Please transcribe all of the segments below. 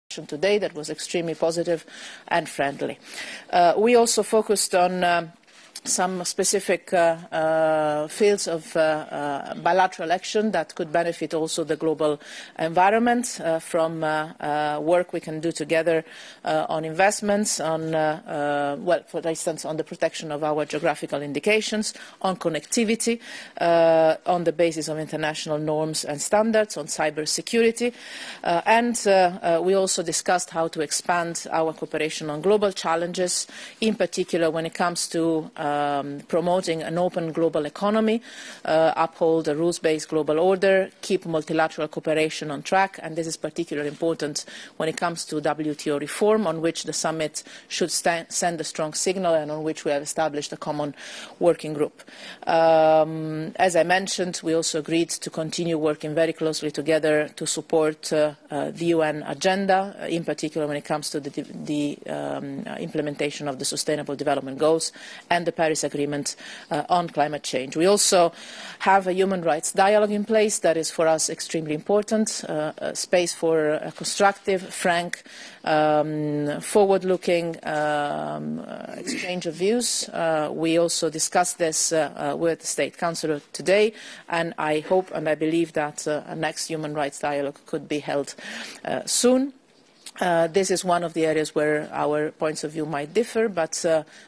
today that was extremely positive and friendly. We also focused on some specific fields of bilateral action that could benefit also the global environment from work we can do together on investments, on, well, for instance, on the protection of our geographical indications, on connectivity, on the basis of international norms and standards, on cyber security, and we also discussed how to expand our cooperation on global challenges, in particular when it comes to promoting an open global economy, uphold a rules-based global order, keep multilateral cooperation on track, and this is particularly important when it comes to WTO reform, on which the summit should send a strong signal and on which we have established a common working group. As I mentioned, we also agreed to continue working very closely together to support the UN agenda, in particular when it comes to the implementation of the Sustainable Development Goals and the Paris Agreement on climate change. We also have a human rights dialogue in place that is for us extremely important, a space for a constructive, frank, forward-looking exchange of views. We also discussed this with the State Councilor today, and I hope and I believe that a next human rights dialogue could be held soon. This is one of the areas where our points of view might differ, but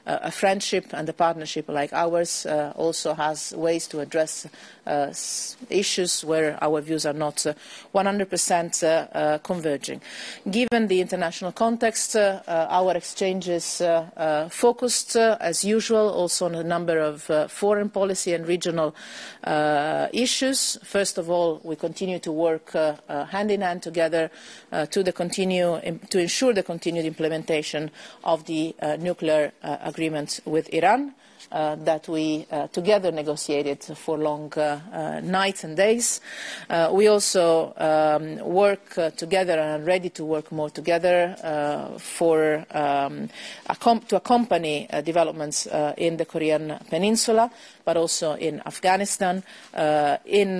a friendship and a partnership like ours also has ways to address issues where our views are not 100% converging. Given the international context, our exchanges focused, as usual, also on a number of foreign policy and regional issues. First of all, we continue to work hand in hand together to ensure the continued implementation of the nuclear agreement with Iran that we together negotiated for long nights and days. We also work together and are ready to work more together to accompany developments in the Korean Peninsula, but also in Afghanistan, in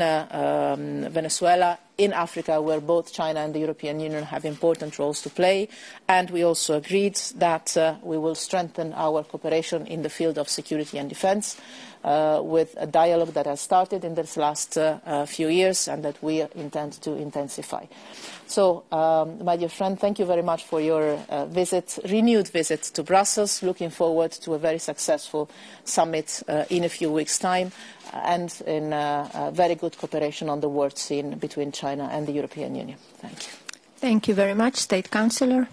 Venezuela, in Africa, where both China and the European Union have important roles to play. And we also agreed that we will strengthen our cooperation in the field of security and defence with a dialogue that has started in this last few years and that we intend to intensify. So, my dear friend, thank you very much for your renewed visit to Brussels. Looking forward to a very successful summit in a few weeks' time and in very good cooperation on the world scene between China and the European Union. Thank you. Thank you very much, State Councilor.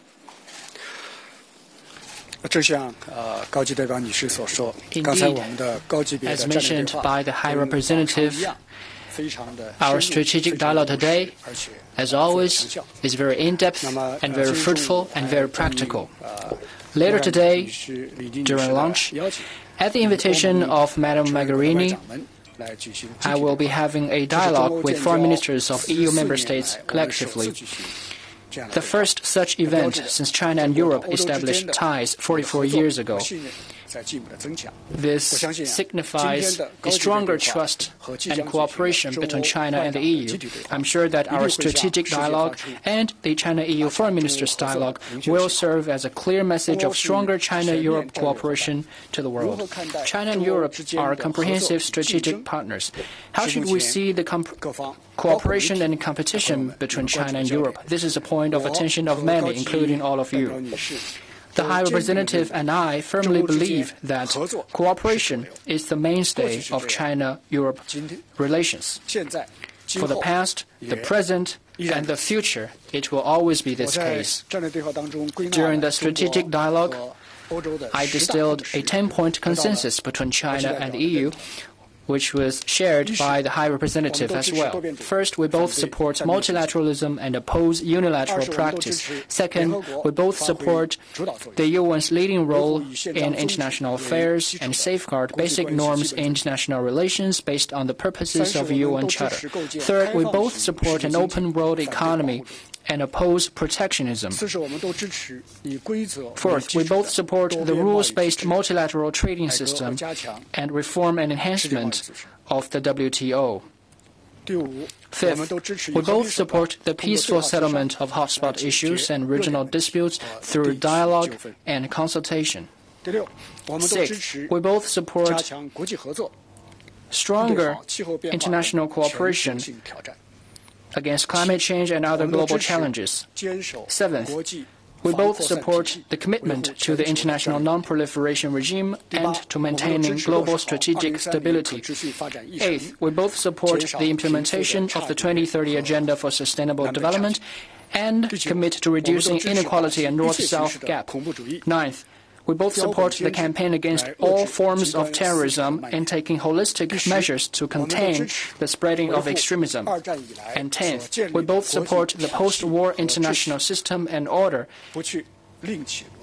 Indeed, as mentioned by the High Representative, our strategic dialogue today, as always, is very in-depth and very fruitful and very practical. Later today, during lunch, at the invitation of Madam Mogherini, I will be having a dialogue with foreign ministers of EU member states collectively. The first such event since China and Europe established ties 44 years ago. This signifies a stronger trust and cooperation between China and the EU. I'm sure that our strategic dialogue and the China-EU foreign ministers' dialogue will serve as a clear message of stronger China-Europe cooperation to the world. China and Europe are comprehensive strategic partners. How should we see the cooperation and competition between China and Europe? This is a point of attention of many, including all of you. The High Representative and I firmly believe that cooperation is the mainstay of China-Europe relations. For the past, the present, and the future, it will always be this case. During the strategic dialogue, I distilled a 10-point consensus between China and the EU, which was shared by the High Representative as well. First, we both support multilateralism and oppose unilateral practice. Second, we both support the UN's leading role in international affairs and safeguard basic norms in international relations based on the purposes of the UN Charter. Third, we both support an open world economy and oppose protectionism. Fourth, we both support the rules-based multilateral trading system and reform and enhancement of the WTO. Fifth, we both support the peaceful settlement of hotspot issues and regional disputes through dialogue and consultation. Sixth, we both support stronger international cooperation against climate change and other global challenges. Seventh, we both support the commitment to the international non-proliferation regime and to maintaining global strategic stability. Eighth, we both support the implementation of the 2030 Agenda for Sustainable Development and commit to reducing inequality and north-south gap. Ninth, we both support the campaign against all forms of terrorism and taking holistic measures to contain the spreading of extremism. And 10th, we both support the post-war international system and order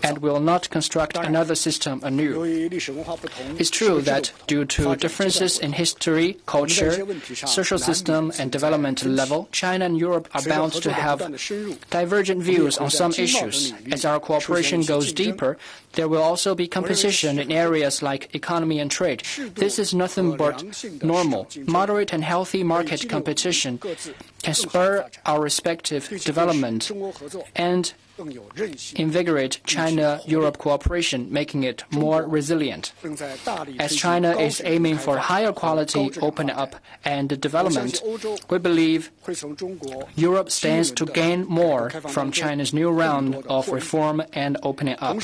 and will not construct another system anew. It's true that due to differences in history, culture, social system, and development level, China and Europe are bound to have divergent views on some issues. As our cooperation goes deeper, there will also be competition in areas like economy and trade. This is nothing but normal. Moderate and healthy market competition can spur our respective development and invigorate China-Europe cooperation, making it more resilient. As China is aiming for higher quality opening up and development, we believe Europe stands to gain more from China's new round of reform and opening up.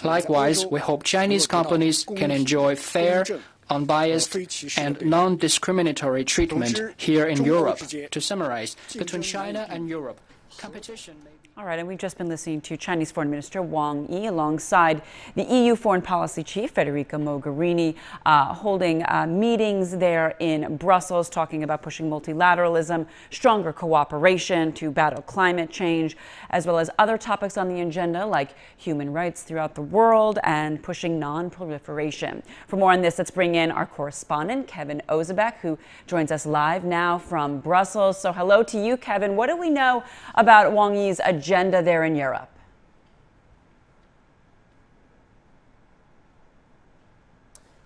Likewise, we hope Chinese companies can enjoy fair, unbiased and non-discriminatory treatment here in Europe. To summarize, between China and Europe, competition may be... All right, and we've just been listening to Chinese Foreign Minister Wang Yi alongside the EU Foreign Policy Chief Federica Mogherini holding meetings there in Brussels, talking about pushing multilateralism, stronger cooperation to battle climate change, as well as other topics on the agenda like human rights throughout the world and pushing non-proliferation. For more on this, let's bring in our correspondent, Kevin Ozebek, who joins us live now from Brussels. So hello to you, Kevin. What do we know about Wang Yi's agenda there in Europe?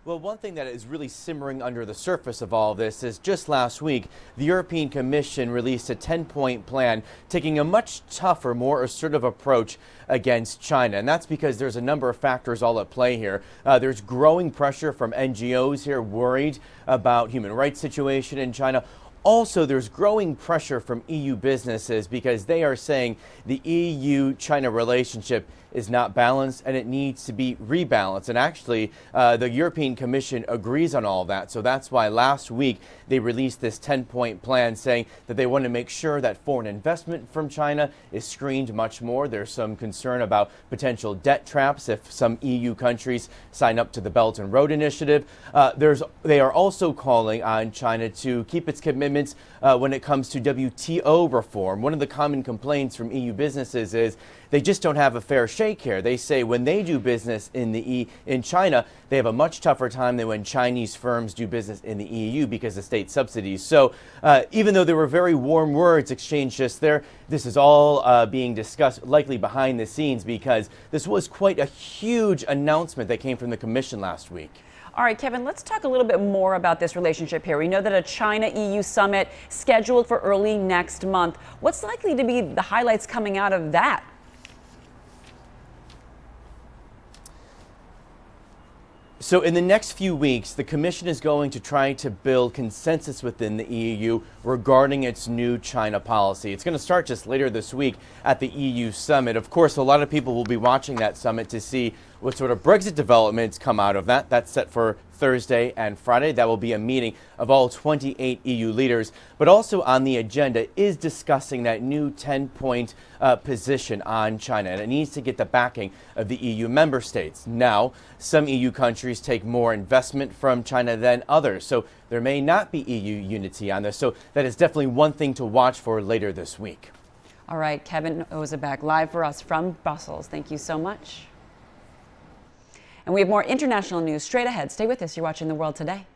Well, one thing that is really simmering under the surface of all this is just last week, the European Commission released a 10-point plan taking a much tougher, more assertive approach against China. And that's because there's a number of factors all at play here. There's growing pressure from NGOs here worried about human rights situation in China. Also, there's growing pressure from EU businesses because they are saying the EU-China relationship is not balanced and it needs to be rebalanced. And actually, the European Commission agrees on all that. So that's why last week they released this 10-point plan saying that they want to make sure that foreign investment from China is screened much more. There's some concern about potential debt traps if some EU countries sign up to the Belt and Road Initiative. They are also calling on China to keep its commitments when it comes to WTO reform. One of the common complaints from EU businesses is they just don't have a fair shake here. They say when they do business in China, they have a much tougher time than when Chinese firms do business in the EU because of state subsidies. So even though there were very warm words exchanged just there, this is all being discussed likely behind the scenes because this was quite a huge announcement that came from the Commission last week. All right, Kevin, let's talk a little bit more about this relationship here. We know that a China-EU summit scheduled for early next month. What's likely to be the highlights coming out of that? So in the next few weeks, the Commission is going to try to build consensus within the EU regarding its new China policy. It's going to start just later this week at the EU summit. Of course, a lot of people will be watching that summit to see what sort of Brexit developments come out of that. That's set for Thursday and Friday. That will be a meeting of all 28 EU leaders. But also on the agenda is discussing that new 10-point position on China. And it needs to get the backing of the EU member states. Now, some EU countries take more investment from China than others. So there may not be EU unity on this. So that is definitely one thing to watch for later this week. All right, Kevin Ozebek live for us from Brussels. Thank you so much. And we have more international news straight ahead. Stay with us. You're watching The World Today.